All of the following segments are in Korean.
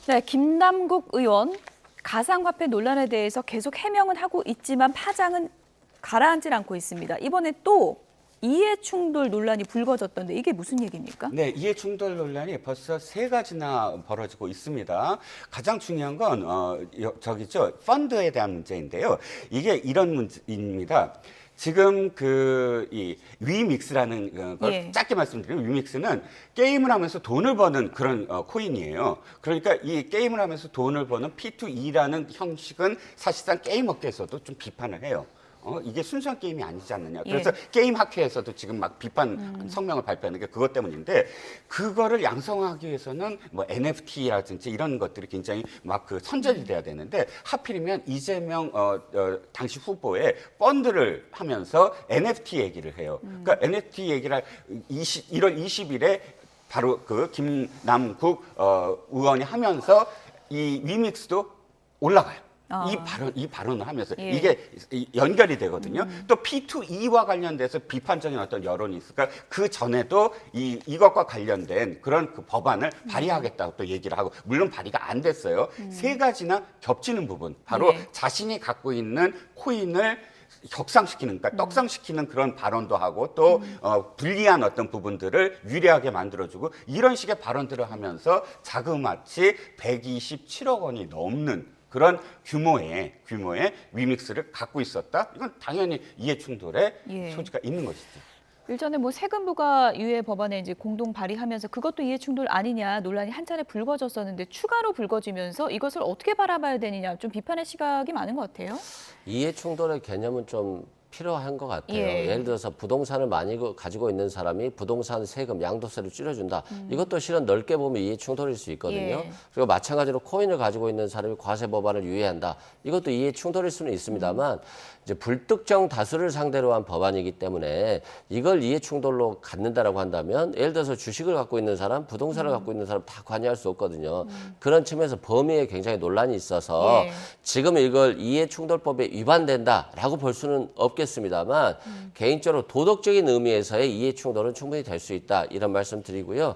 네, 김남국 의원 가상화폐 논란에 대해서 계속 해명은 하고 있지만 파장은 가라앉질 않고 있습니다. 이번에 또 이해충돌 논란이 불거졌던데 이게 무슨 얘기입니까? 네, 이해충돌 논란이 벌써 3가지나 벌어지고 있습니다. 가장 중요한 건 펀드에 대한 문제인데요. 이게 이런 문제입니다. 지금 이 위믹스라는 걸 예. 짧게 말씀드리면 위믹스는 게임을 하면서 돈을 버는 그런 코인이에요. 그러니까 이 게임을 하면서 돈을 버는 P2E라는 형식은 사실상 게임 업계에서도 좀 비판을 해요. 이게 순수한 게임이 아니지 않느냐. 그래서 게임 학회에서도 지금 막 비판 성명을 발표하는 게 그것 때문인데, 그거를 양성하기 위해서는 뭐 NFT라든지 이런 것들이 굉장히 막 그 선전이 돼야 되는데, 하필이면 이재명 당시 후보의 펀드를 하면서 NFT 얘기를 해요. 그러니까 NFT 얘기를 1월 20일에 바로 그 김남국 의원이 하면서 이 위믹스도 올라가요. 이 발언을 하면서 예. 이게 연결이 되거든요. 또 P2E와 관련돼서 비판적인 어떤 여론이 있을까? 그 전에도 이것과 관련된 그런 그 법안을 발의하겠다고 또 얘기를 하고, 물론 발의가 안 됐어요. 3가지나 겹치는 부분, 바로 예. 자신이 갖고 있는 코인을 격상시키는, 그러니까 떡상시키는 그런 발언도 하고, 또 불리한 어떤 부분들을 유리하게 만들어주고, 이런 식의 발언들을 하면서 자그마치 127억 원이 넘는 그런 규모의 위믹스를 갖고 있었다. 이건 당연히 이해충돌의 예. 소지가 있는 것이죠. 일전에 뭐 세금 부과 유예 법안에 이제 공동 발의하면서 그것도 이해충돌 아니냐 논란이 한 차례 불거졌었는데, 추가로 불거지면서 이것을 어떻게 바라봐야 되느냐 좀 비판의 시각이 많은 것 같아요. 이해충돌의 개념은 좀 필요한 것 같아요. 예. 예를 들어서 부동산을 많이 가지고 있는 사람이 부동산 세금, 양도세를 줄여준다. 이것도 실은 넓게 보면 이해충돌일 수 있거든요. 예. 그리고 마찬가지로 코인을 가지고 있는 사람이 과세 법안을 유예한다. 이것도 이해충돌일 수는 있습니다만, 이제 불특정 다수를 상대로 한 법안이기 때문에 이걸 이해충돌로 갖는다라고 한다면, 예를 들어서 주식을 갖고 있는 사람, 부동산을 갖고 있는 사람 다 관여할 수 없거든요. 그런 측면에서 범위에 굉장히 논란이 있어서 예. 지금 이걸 이해충돌법에 위반된다라고 볼 수는 없겠습니다만, 개인적으로 도덕적인 의미에서의 이해충돌은 충분히 될 수 있다, 이런 말씀 드리고요.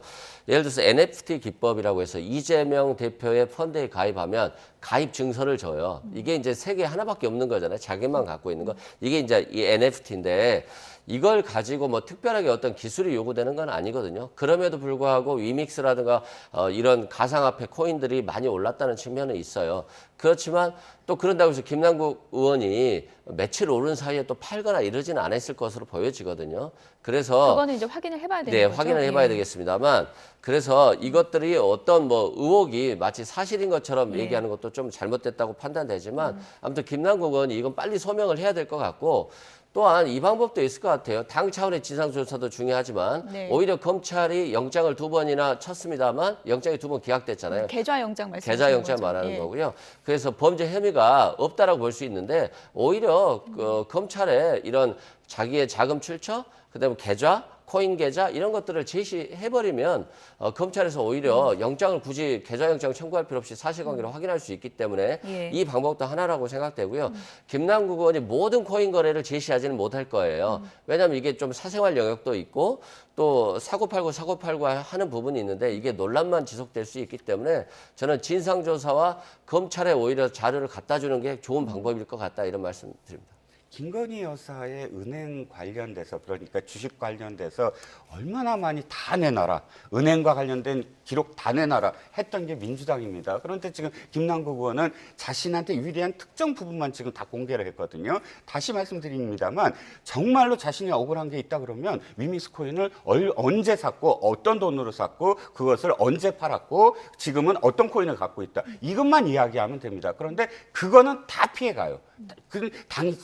예를 들어서 NFT 기법이라고 해서 이재명 대표의 펀드에 가입하면 가입 증서를 줘요. 이게 이제 세계에 하나밖에 없는 거잖아요. 자기만 갖고 있는 거. 이게 이제 이 NFT인데, 이걸 가지고 뭐 특별하게 어떤 기술이 요구되는 건 아니거든요. 그럼에도 불구하고 위믹스라든가 이런 가상화폐 코인들이 많이 올랐다는 측면은 있어요. 그렇지만 또 그런다고 해서 김남국 의원이 며칠 오른 사이에 또 팔거나 이러지는 않았을 것으로 보여지거든요. 그래서 그거는 이제 확인을 해봐야 되는 네, 거죠. 확인을 해봐야 예. 되겠습니다만, 그래서 이것들이 어떤 뭐 의혹이 마치 사실인 것처럼 예. 얘기하는 것도 좀 잘못됐다고 판단되지만, 아무튼 김남국 의원이 이건 빨리 소명을 해야 될 것 같고, 또한 이 방법도 있을 것 같아요. 당 차원의 진상조사도 중요하지만, 네. 오히려 검찰이 영장을 2번이나 쳤습니다만 영장이 2번 기각됐잖아요. 계좌 영장 말씀하시는 계좌 영장 거죠. 말하는 예. 거고요. 그래서 범죄 혐의가 없다라고 볼 수 있는데, 오히려 검찰에 이런 자기의 자금 출처, 그다음에 계좌, 코인 계좌 이런 것들을 제시해버리면 검찰에서 오히려 영장을 굳이 계좌 영장 청구할 필요 없이 사실관계를 확인할 수 있기 때문에 예. 이 방법도 하나라고 생각되고요. 김남국 의원이 모든 코인 거래를 제시하지는 못할 거예요. 왜냐하면 이게 좀 사생활 영역도 있고, 또 사고팔고 하는 부분이 있는데, 이게 논란만 지속될 수 있기 때문에 저는 진상조사와 검찰에 오히려 자료를 갖다 주는 게 좋은 방법일 것 같다, 이런 말씀 드립니다. 김건희 여사의 은행 관련돼서, 그러니까 주식 관련돼서 얼마나 많이 다 내놔라, 은행과 관련된 기록 다 내놔라 했던 게 민주당입니다. 그런데 지금 김남국 의원은 자신한테 유리한 특정 부분만 지금 다 공개를 했거든요. 다시 말씀드립니다만, 정말로 자신이 억울한 게 있다 그러면 위믹스 코인을 언제 샀고, 어떤 돈으로 샀고, 그것을 언제 팔았고, 지금은 어떤 코인을 갖고 있다, 이것만 이야기하면 됩니다. 그런데 그거는 다 피해가요.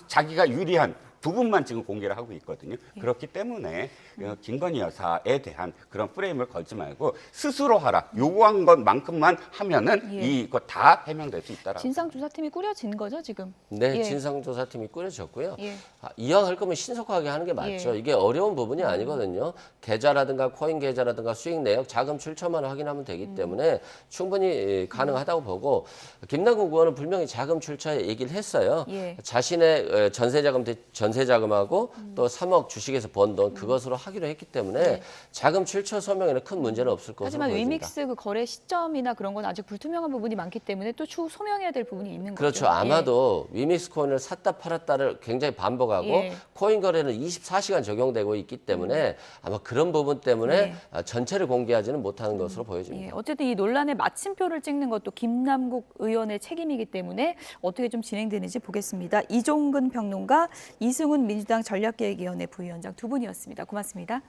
자기가 유리한 부분만 지금 공개를 하고 있거든요. 그렇기 때문에 김건희 여사에 대한 그런 프레임을 걸지 말고 스스로 하라, 요구한 것만큼만 하면은 예. 이거 다 해명될 수 있다라고. 진상조사팀이 꾸려진 거죠 지금? 네, 예. 진상조사팀이 꾸려졌고요. 예. 이왕 할 거면 신속하게 하는 게 맞죠. 예. 이게 어려운 부분이 아니거든요. 계좌라든가 코인 계좌라든가 수익 내역, 자금 출처만 확인하면 되기 때문에 충분히 가능하다고 보고, 김남국 의원은 분명히 자금 출처에 얘기를 했어요. 예. 자신의 전세 전세 자금하고 또 3억 주식에서 번 돈 그것으로 하기로 했기 때문에 네. 자금 출처 소명에는 큰 문제는 없을 것으로 하지만 보입니다. 위믹스 그 거래 시점이나 그런 건 아직 불투명한 부분이 많기 때문에 또 추후 소명해야 될 부분이 있는 그렇죠. 거죠. 아마도 위믹스 코인을 샀다 팔았다를 굉장히 반복하고 예. 코인 거래는 24시간 적용되고 있기 때문에 아마 그런 부분 때문에 전체를 공개하지는 못하는 것으로 보여집니다. 예, 어쨌든 이 논란의 마침표를 찍는 것도 김남국 의원의 책임이기 때문에 어떻게 좀 진행되는지 보겠습니다. 이종근 평론가, 이승훈 민주당 전략기획위원회 부위원장 두 분이었습니다. 고맙습니다.